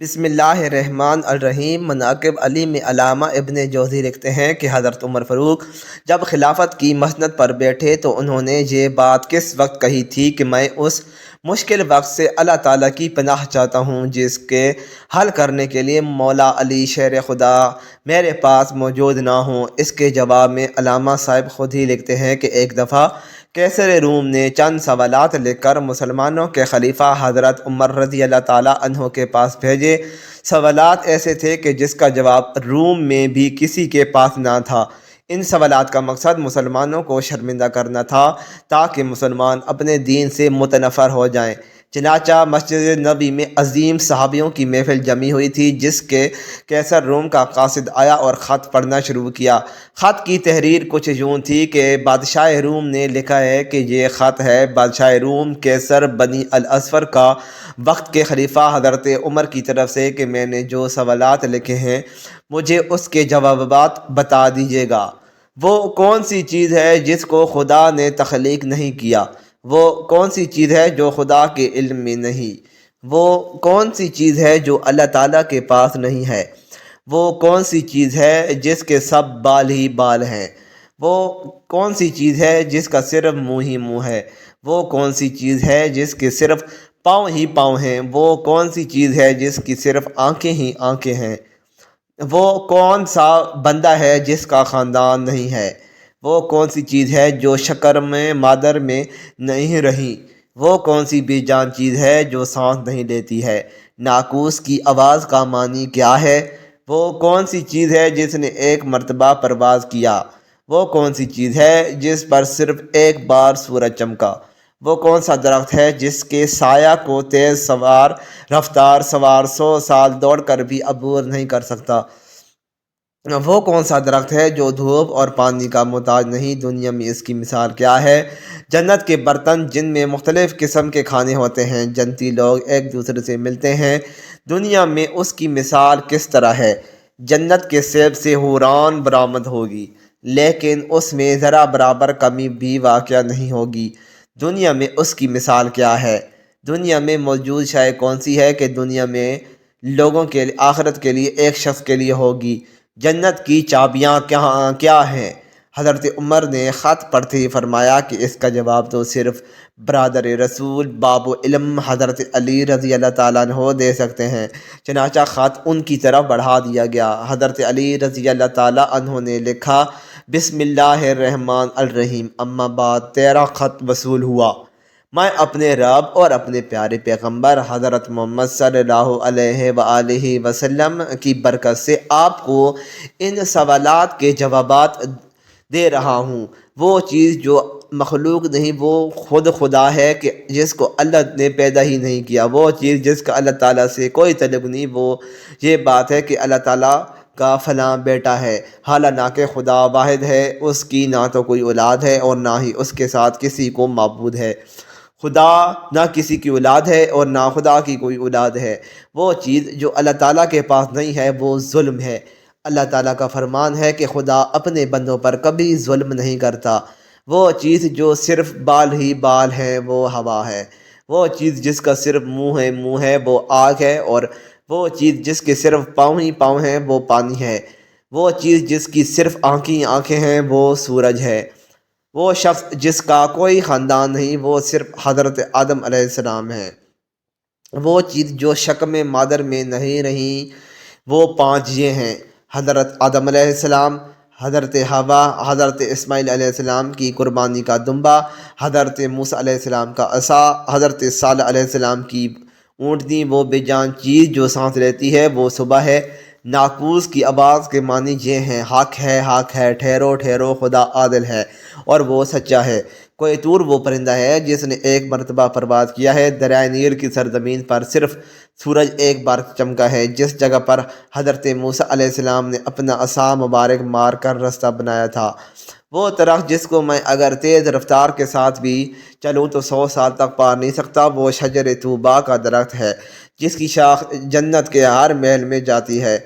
بسم اللہ الرحمن الرحیم۔ مناقب علی میں علامہ ابن جوزی لکھتے ہیں کہ حضرت عمر فاروق جب خلافت کی مسند پر بیٹھے تو انہوں نے یہ بات کس وقت کہی تھی کہ میں اس مشکل وقت سے اللہ تعالیٰ کی پناہ چاہتا ہوں جس کے حل کرنے کے لیے مولا علی شیر خدا میرے پاس موجود نہ ہوں۔ اس کے جواب میں علامہ صاحب خود ہی لکھتے ہیں کہ ایک دفعہ قیصر روم نے چند سوالات لکھ کر مسلمانوں کے خلیفہ حضرت عمر رضی اللہ تعالیٰ عنہ کے پاس بھیجے۔ سوالات ایسے تھے کہ جس کا جواب روم میں بھی کسی کے پاس نہ تھا۔ ان سوالات کا مقصد مسلمانوں کو شرمندہ کرنا تھا تاکہ مسلمان اپنے دین سے متنفر ہو جائیں۔ چنانچہ مسجد نبی میں عظیم صحابیوں کی محفل جمی ہوئی تھی جس کے قیصر روم کا قاصد آیا اور خط پڑھنا شروع کیا۔ خط کی تحریر کچھ یوں تھی کہ بادشاہ روم نے لکھا ہے کہ یہ خط ہے بادشاہ روم قیصر بنی الاصفر کا وقت کے خلیفہ حضرت عمر کی طرف سے کہ میں نے جو سوالات لکھے ہیں مجھے اس کے جوابات بتا دیجیے گا۔ وہ کون سی چیز ہے جس کو خدا نے تخلیق نہیں کیا؟ وہ کون سی چیز ہے جو خدا کے علم میں نہیں؟ وہ کون سی چیز ہے جو اللہ تعالیٰ کے پاس نہیں ہے؟ وہ کون سی چیز ہے جس کے سب بال ہی بال ہیں؟ وہ کون سی چیز ہے جس کا صرف منہ ہی منہ ہے؟ وہ کون سی چیز ہے جس کے صرف پاؤں ہی پاؤں ہیں؟ وہ کون سی چیز ہے جس کی صرف آنکھیں ہی آنکھیں ہیں؟ وہ کون سا بندہ ہے جس کا خاندان نہیں ہے؟ وہ کون سی چیز ہے جو شکر میں مادر میں نہیں رہی؟ وہ کون سی بے جان چیز ہے جو سانس نہیں لیتی ہے؟ ناقوس کی آواز کا معنی کیا ہے؟ وہ کون سی چیز ہے جس نے ایک مرتبہ پرواز کیا؟ وہ کون سی چیز ہے جس پر صرف ایک بار سورج چمکا؟ وہ کون سا درخت ہے جس کے سایہ کو تیز رفتار سوار 100 سال دوڑ کر بھی عبور نہیں کر سکتا؟ وہ کون سا درخت ہے جو دھوپ اور پانی کا محتاج نہیں؟ دنیا میں اس کی مثال کیا ہے؟ جنت کے برتن جن میں مختلف قسم کے کھانے ہوتے ہیں۔ جنتی لوگ ایک دوسرے سے ملتے ہیں۔ دنیا میں اس کی مثال کس طرح ہے؟ جنت کے سیب سے حوران برآمد ہوگی لیکن اس میں ذرا برابر کمی بھی واقع نہیں ہوگی۔ دنیا میں اس کی مثال کیا ہے؟ دنیا میں موجود شے کون سی ہے کہ دنیا میں لوگوں کے آخرت کے لیے ایک شخص کے لیے ہوگی؟ جنت کی چابیاں کیا ہیں؟ حضرت عمر نے خط پڑھتے ہی فرمایا کہ اس کا جواب تو صرف برادر رسول باب و علم حضرت علی رضی اللہ تعالیٰ عنہ دے سکتے ہیں۔ چنانچہ خط ان کی طرف بڑھا دیا گیا۔ حضرت علی رضی اللہ تعالیٰ عنہ نے لکھا، بسم اللہ الرحمن الرحیم، اما بعد، تیرا خط وصول ہوا۔ میں اپنے رب اور اپنے پیارے پیغمبر حضرت محمد صلی اللہ علیہ وآلہ وسلم کی برکت سے آپ کو ان سوالات کے جوابات دے رہا ہوں۔ وہ چیز جو مخلوق نہیں وہ خود خدا ہے کہ جس کو اللہ نے پیدا ہی نہیں کیا۔ وہ چیز جس کا اللہ تعالیٰ سے کوئی تعلق نہیں وہ یہ بات ہے کہ اللہ تعالیٰ کا فلاں بیٹا ہے، حالانکہ خدا واحد ہے، اس کی نہ تو کوئی اولاد ہے اور نہ ہی اس کے ساتھ کسی کو معبود ہے۔ خدا نہ کسی کی اولاد ہے اور نہ خدا کی کوئی اولاد ہے۔ وہ چیز جو اللہ تعالیٰ کے پاس نہیں ہے وہ ظلم ہے۔ اللہ تعالیٰ کا فرمان ہے کہ خدا اپنے بندوں پر کبھی ظلم نہیں کرتا۔ وہ چیز جو صرف بال ہی بال ہیں وہ ہوا ہے۔ وہ چیز جس کا صرف منہ ہے وہ آگ ہے، اور وہ چیز جس کے صرف پاؤں ہی پاؤں ہیں وہ پانی ہے۔ وہ چیز جس کی صرف آنکھیں آنکھیں ہیں وہ سورج ہے۔ وہ شخص جس کا کوئی خاندان نہیں وہ صرف حضرت آدم علیہ السلام ہے۔ وہ چیز جو شکم مادر میں نہیں رہی وہ 5 یہ ہیں: حضرت آدم علیہ السلام، حضرت حوا، حضرت اسماعیل علیہ السلام کی قربانی کا دمبا، حضرت موسیٰ علیہ السلام کا عصا، حضرت صالح علیہ السلام کی اونٹنی۔ وہ بے جان چیز جو سانس لیتی ہے وہ صبح ہے۔ ناقوس کی آواز کے معنی یہ ہیں: حق ہے، ٹھہرو ٹھہرو، خدا عادل ہے اور وہ سچا ہے۔ کوئی طور وہ پرندہ ہے جس نے ایک مرتبہ پرواز کیا ہے۔ دریائے نیل کی سرزمین پر صرف سورج ایک بار چمکا ہے، جس جگہ پر حضرت موسیٰ علیہ السلام نے اپنا عصا مبارک مار کر راستہ بنایا تھا۔ وہ درخت جس کو میں اگر تیز رفتار کے ساتھ بھی چلوں تو 100 سال تک پار نہیں سکتا، وہ شجر طوبیٰ کا درخت ہے جس کی شاخ جنت کے ہر محل میں جاتی ہے۔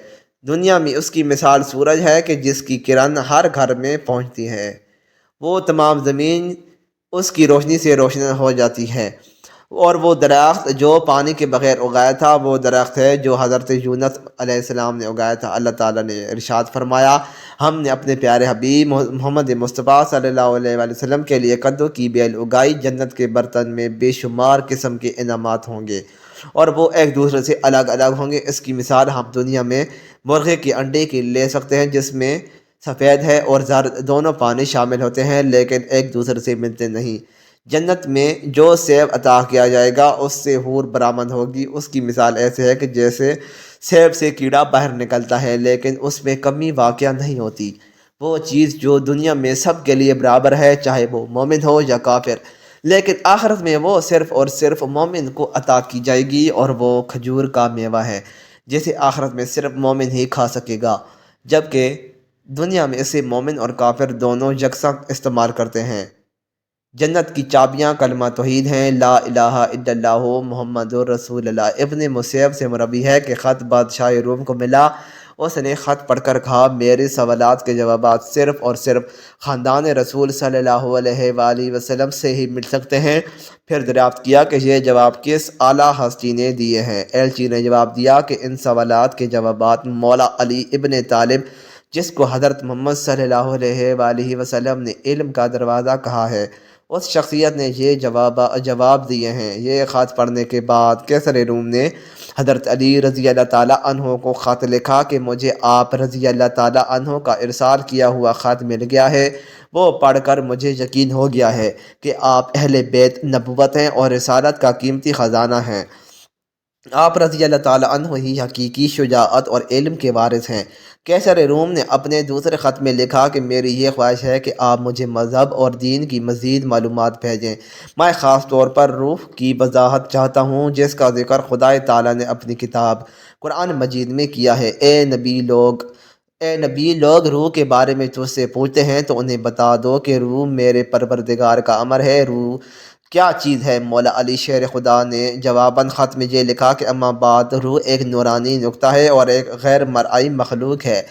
دنیا میں اس کی مثال سورج ہے کہ جس کی کرن ہر گھر میں پہنچتی ہے۔ وہ تمام زمین اس کی روشنی سے روشن ہو جاتی ہے۔ اور وہ درخت جو پانی کے بغیر اگایا تھا وہ درخت ہے جو حضرت یونس علیہ السلام نے اگایا تھا۔ اللہ تعالیٰ نے ارشاد فرمایا، ہم نے اپنے پیارے حبیب محمد مصطفیٰ صلی اللہ علیہ وآلہ وسلم کے لیے کدو کی بیل اگائی، جنت کے برتن میں بے شمار قسم کے انعامات ہوں گے اور وہ ایک دوسرے سے الگ الگ ہوں گے۔ اس کی مثال ہم دنیا میں مرغے کے انڈے کی لے سکتے ہیں، جس میں سفید ہے اور زرد دونوں پانی شامل ہوتے ہیں لیکن ایک دوسرے سے ملتے نہیں۔ جنت میں جو سیب عطا کیا جائے گا اس سے حور برآمد ہوگی۔ اس کی مثال ایسے ہے کہ جیسے سیب سے کیڑا باہر نکلتا ہے لیکن اس میں کمی واقع نہیں ہوتی۔ وہ چیز جو دنیا میں سب کے لیے برابر ہے، چاہے وہ مومن ہو یا کافر، لیکن آخرت میں وہ صرف اور صرف مومن کو عطا کی جائے گی، اور وہ کھجور کا میوہ ہے جسے آخرت میں صرف مومن ہی کھا سکے گا، جبکہ دنیا میں اسے مومن اور کافر دونوں یکساں استعمال کرتے ہیں۔ جنت کی چابیاں کلمہ توحید ہیں، لا الہ الا اللہ محمد رسول اللہ۔ ابن مسیب سے مروی ہے کہ خط بادشاہ روم کو ملا، اس نے خط پڑھ کر کہا، میرے سوالات کے جوابات صرف اور صرف خاندان رسول صلی اللہ علیہ وآلہ وسلم سے ہی مل سکتے ہیں۔ پھر دریافت کیا کہ یہ جواب کس اعلیٰ ہستی نے دیے ہیں؟ ایلچی نے جواب دیا کہ ان سوالات کے جوابات مولا علی ابن طالب، جس کو حضرت محمد صلی اللہ علیہ وآلہ وسلم نے علم کا دروازہ کہا ہے، اس شخصیت نے یہ جواب دیے ہیں۔ یہ خط پڑھنے کے بعد کیسر روم نے حضرت علی رضی اللہ تعالیٰ عنہ کو خط لکھا کہ مجھے آپ رضی اللہ تعالیٰ عنہ کا ارسال کیا ہوا خط مل گیا ہے۔ وہ پڑھ کر مجھے یقین ہو گیا ہے کہ آپ اہل بیت نبوت ہیں اور رسالت کا قیمتی خزانہ ہیں۔ آپ رضی اللہ تعالیٰ عنہ ہی حقیقی شجاعت اور علم کے وارث ہیں۔ کیسر روم نے اپنے دوسرے خط میں لکھا کہ میری یہ خواہش ہے کہ آپ مجھے مذہب اور دین کی مزید معلومات بھیجیں۔ میں خاص طور پر روح کی وضاحت چاہتا ہوں جس کا ذکر خدا تعالیٰ نے اپنی کتاب قرآن مجید میں کیا ہے۔ اے نبی لوگ روح کے بارے میں تجھ سے پوچھتے ہیں تو انہیں بتا دو کہ روح میرے پروردگار کا امر ہے۔ روح کیا چیز ہے؟ مولا علی شیر خدا نے جواباً خط میں یہ لکھا کہ اما بعد، روح ایک نورانی نقطہ ہے اور ایک غیر مرئی مخلوق ہے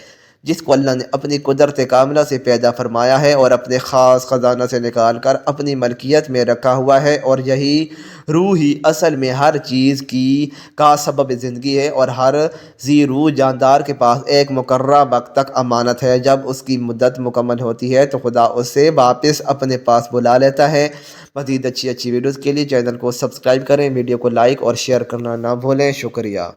جس کو اللہ نے اپنی قدرت کاملہ سے پیدا فرمایا ہے اور اپنے خاص خزانہ سے نکال کر اپنی ملکیت میں رکھا ہوا ہے، اور یہی روح ہی اصل میں ہر چیز کا سبب زندگی ہے، اور ہر ذی روح جاندار کے پاس ایک مقررہ وقت تک امانت ہے۔ جب اس کی مدت مکمل ہوتی ہے تو خدا اسے واپس اپنے پاس بلا لیتا ہے۔ مزید اچھی ویڈیوز کے لیے چینل کو سبسکرائب کریں، ویڈیو کو لائک اور شیئر کرنا نہ بھولیں۔ شکریہ۔